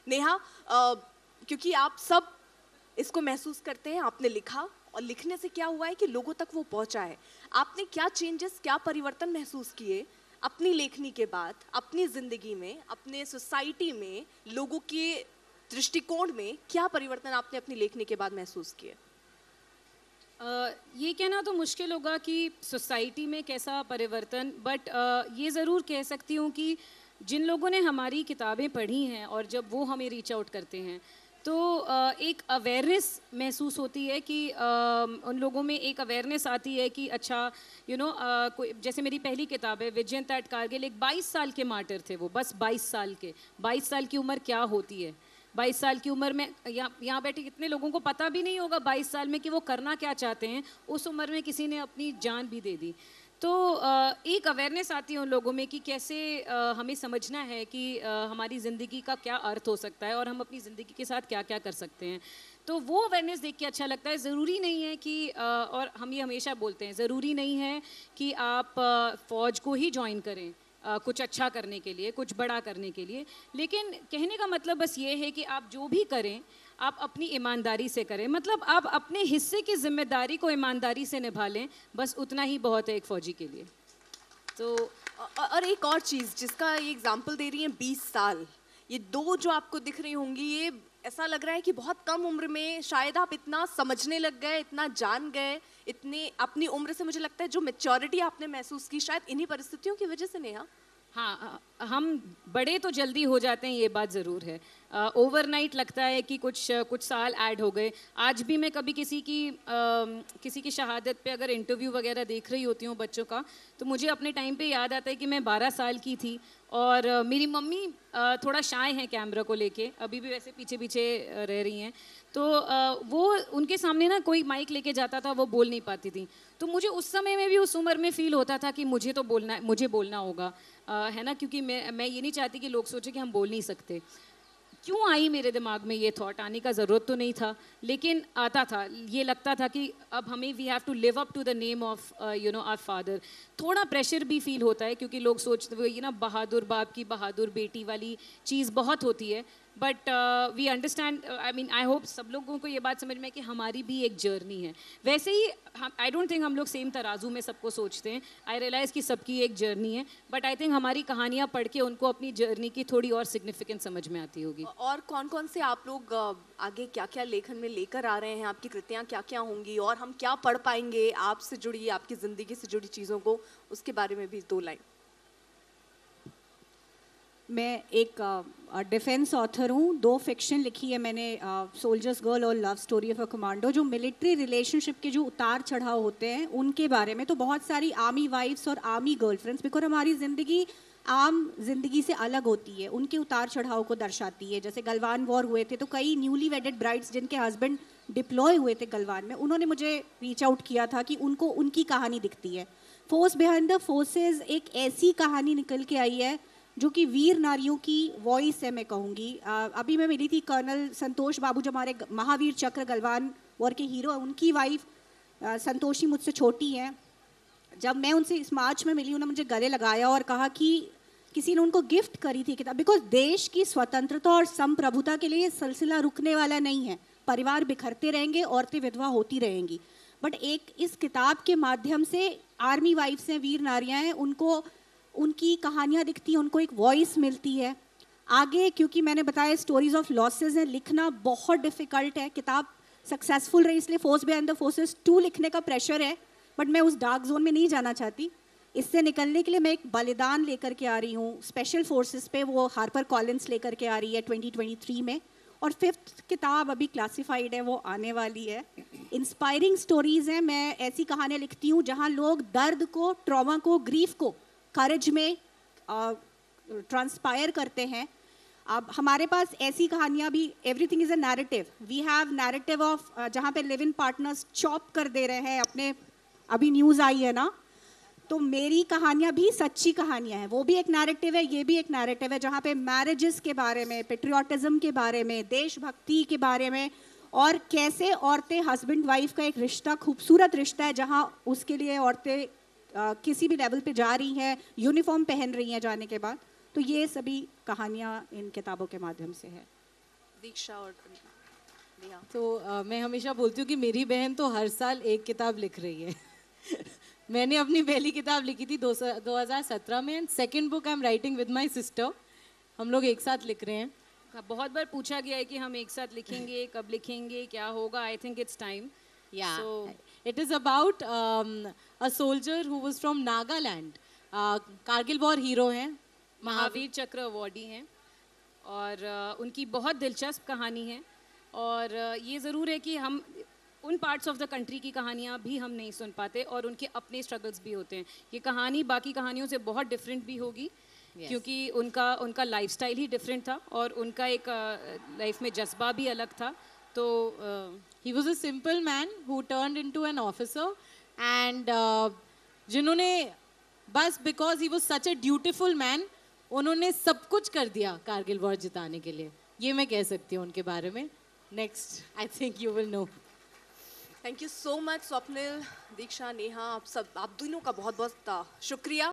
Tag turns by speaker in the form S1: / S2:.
S1: नेहा, क्योंकि आप सब इसको महसूस करते हैं, आपने लिखा और लिखने से क्या हुआ है कि लोगों तक वो पहुंचा है। आपने क्या चेंजेस, क्या परिवर्तन महसूस किए अपनी लेखनी के बाद, अपनी जिंदगी में, अपने सोसाइटी में, लोगों के दृष्टिकोण में क्या परिवर्तन आपने अपनी लेखनी के बाद महसूस किए?
S2: ये कहना तो मुश्किल होगा कि सोसाइटी में कैसा परिवर्तन, बट ये ज़रूर कह सकती हूँ कि जिन लोगों ने हमारी किताबें पढ़ी हैं और जब वो हमें रीच आउट करते हैं तो एक अवेयरनेस महसूस होती है कि उन लोगों में एक अवेयरनेस आती है कि अच्छा कोई, जैसे मेरी पहली किताब है विजयंता एट कारगिल, एक 22 साल के मार्टर थे वो, बस 22 साल के। 22 साल की उम्र क्या होती है? 22 साल की उम्र में यहाँ बैठे कितने लोगों को पता भी नहीं होगा 22 साल में कि वो करना क्या चाहते हैं। उस उम्र में किसी ने अपनी जान भी दे दी। तो एक अवेयरनेस आती है उन लोगों में कि कैसे हमें समझना है कि हमारी ज़िंदगी का क्या अर्थ हो सकता है और हम अपनी ज़िंदगी के साथ क्या क्या कर सकते हैं। तो वो अवेयरनेस देख के अच्छा लगता है। ज़रूरी नहीं है कि और हम ये हमेशा बोलते हैं, ज़रूरी नहीं है कि आप फ़ौज को ही ज्वाइन करें कुछ अच्छा करने के लिए, कुछ बड़ा करने के लिए। लेकिन कहने का मतलब बस ये है कि आप जो भी करें आप अपनी ईमानदारी से करें, मतलब आप अपने हिस्से की जिम्मेदारी को ईमानदारी से निभा लें, बस उतना ही बहुत है एक फ़ौजी के लिए। तो
S1: और एक और चीज़ जिसका ये एग्जाम्पल दे रही हैं, 20 साल, ये दो जो आपको दिख रही होंगी, ये ऐसा लग रहा है कि बहुत कम उम्र में शायद आप इतना समझने लग गए, इतना जान गए, इतने अपनी उम्र से, मुझे लगता है जो मैच्योरिटी आपने महसूस की शायद इन्हीं परिस्थितियों की वजह से। नेहा,
S2: हाँ, हम बड़े तो जल्दी हो जाते हैं, ये बात ज़रूर है। ओवरनाइट लगता है कि कुछ साल ऐड हो गए। आज भी मैं कभी किसी की शहादत पे अगर इंटरव्यू वगैरह देख रही होती हूँ बच्चों का, तो मुझे अपने टाइम पे याद आता है कि मैं 12 साल की थी और मेरी मम्मी थोड़ा शाय हैं कैमरा को लेके, अभी भी वैसे पीछे पीछे रह रही हैं। तो वो उनके सामने ना कोई माइक लेके जाता था, वो बोल नहीं पाती थी। तो मुझे उस समय में भी, उस उम्र में फ़ील होता था कि मुझे तो बोलना है, मुझे बोलना होगा, है ना, क्योंकि मैं ये नहीं चाहती कि लोग सोचें कि हम बोल नहीं सकते। क्यों आई मेरे दिमाग में ये थॉट? आने का ज़रूरत तो नहीं था, लेकिन आता था। ये लगता था कि अब हमें we have to live up to the name of our father. थोड़ा प्रेशर भी फील होता है क्योंकि लोग सोचते हुए ये ना बहादुर बाप की बहादुर बेटी वाली चीज़ बहुत होती है। But we understand, I mean I hope सब लोगों को ये बात समझ में है कि हमारी भी एक जर्नी है। वैसे ही आई डोंट थिंक हम लोग सेम तराजू में सबको सोचते हैं। आई रियलाइज़ कि सबकी एक जर्नी है, बट आई थिंक हमारी कहानियाँ पढ़ के उनको अपनी जर्नी की थोड़ी और सिग्निफिकेंस समझ में आती होगी।
S1: और कौन कौन से आप लोग आगे क्या क्या लेखन में लेकर आ रहे हैं, आपकी कृतियाँ क्या क्या होंगी और हम क्या पढ़ पाएंगे आपसे जुड़ी, आपकी ज़िंदगी से जुड़ी चीज़ों को, उसके बारे में भी 2 लाइन।
S3: मैं एक डिफेंस ऑथर हूँ। 2 फिक्शन लिखी है मैंने, सोल्जर्स गर्ल और love story of a commando. जो मिलिट्री रिलेशनशिप के जो उतार चढ़ाव होते हैं उनके बारे में, तो बहुत सारी आर्मी वाइफ्स और आर्मी गर्लफ्रेंड्स, बिकॉज हमारी ज़िंदगी आम जिंदगी से अलग होती है, उनके उतार चढ़ाव को दर्शाती है। जैसे गलवान वॉर हुए थे तो कई न्यूली वेडेड ब्राइड्स जिनके हस्बैंड डिप्लॉय हुए थे गलवान में, उन्होंने मुझे रीच आउट किया था कि उनको उनकी कहानी दिखती है। फोर्स बिहाइंड द फोर्सेस एक ऐसी कहानी निकल के आई है जो कि वीर नारियों की वॉइस है, मैं कहूँगी। अभी मैं मिली थी कर्नल संतोष बाबू, जो हमारे महावीर चक्र गलवान वॉर के हीरो, उनकी वाइफ संतोषी मुझसे छोटी हैं। जब मैं उनसे इस मार्च में मिली, उन्होंने मुझे गले लगाया और कहा कि किसी ने उनको गिफ्ट करी थी किताब, बिकॉज देश की स्वतंत्रता और संप्रभुता के लिए सिलसिला रुकने वाला नहीं है। परिवार बिखरते रहेंगे, औरतें विधवा होती रहेंगी, बट एक इस किताब के माध्यम से आर्मी वाइफ्स हैं, वीर नारियां हैं, उनको उनकी कहानियाँ दिखती हैं, उनको एक वॉइस मिलती है आगे। क्योंकि मैंने बताया स्टोरीज ऑफ लॉसेस है, लिखना बहुत डिफ़िकल्ट है। किताब सक्सेसफुल रही इसलिए फोर्स बिहाइंड द फोर्सेस 2 लिखने का प्रेशर है, बट मैं उस डार्क जोन में नहीं जाना चाहती। इससे निकलने के लिए मैं एक बलिदान लेकर के आ रही हूँ स्पेशल फोर्सेस पे, वो हार्पर कॉलिंस लेकर के आ रही है 2023 में। और 5th किताब अभी क्लासिफाइड है, वो आने वाली है। इंस्पायरिंग स्टोरीज़ हैं। मैं ऐसी कहानियाँ लिखती हूँ जहाँ लोग दर्द को, ट्रॉमा को, ग्रीफ को करेज में ट्रांसपायर करते हैं। अब हमारे पास ऐसी कहानियाँ भी, everything is a narrative. We have narrative of जहाँ पे लिव इन पार्टनर्स चॉप कर दे रहे हैं अपने, अभी न्यूज़ आई है ना, तो मेरी कहानियाँ भी सच्ची कहानियाँ हैं, वो भी एक नैरेटिव है, ये भी एक नैरेटिव है, जहाँ पे मैरिजेस के बारे में, पेट्रियाटिज्म के बारे में, देशभक्ति के बारे में, और कैसे औरतें, हस्बैंड वाइफ का एक रिश्ता, खूबसूरत रिश्ता है जहाँ उसके लिए औरतें किसी भी लेवल पे जा रही हैं, यूनिफॉर्म पहन रही हैं जाने के बाद। तो ये सभी कहानियाँ इन किताबों के माध्यम से है।
S1: दीक्षा और नेहा।
S4: तो मैं हमेशा बोलती हूँ कि मेरी बहन तो हर साल एक किताब लिख रही है। मैंने अपनी पहली किताब लिखी थी 2017 में, and second book I am writing with my sister. हम लोग एक साथ लिख रहे हैं।
S2: बहुत बार पूछा गया है कि हम एक साथ लिखेंगे, कब लिखेंगे, क्या होगा। I think it's time.
S4: Yeah,
S2: So,
S4: it is about a soldier who was from Nagaland. Kargil war hero हैं,
S2: महावीर चक्र अवार्डी हैं और उनकी बहुत दिलचस्प कहानी है। और ये ज़रूर है कि हम उन पार्ट्स ऑफ द कंट्री की कहानियाँ भी हम नहीं सुन पाते और उनके अपने स्ट्रगल्स भी होते हैं। ये कहानी बाकी कहानियों से बहुत डिफरेंट भी होगी, क्योंकि उनका लाइफस्टाइल ही डिफरेंट था और उनका एक लाइफ में जज्बा भी अलग था। तो
S4: he was a simple man who turned into an officer, and जिन्होंने बस because he was such a dutiful man, उन्होंने सब कुछ कर दिया कारगिल वॉर जिताने के लिए। ये मैं कह सकती हूँ उनके बारे में। Next I think you will know.
S1: Thank you so much Swapnil, Diksha, Neha, आप दोनों का बहुत बहुत शुक्रिया।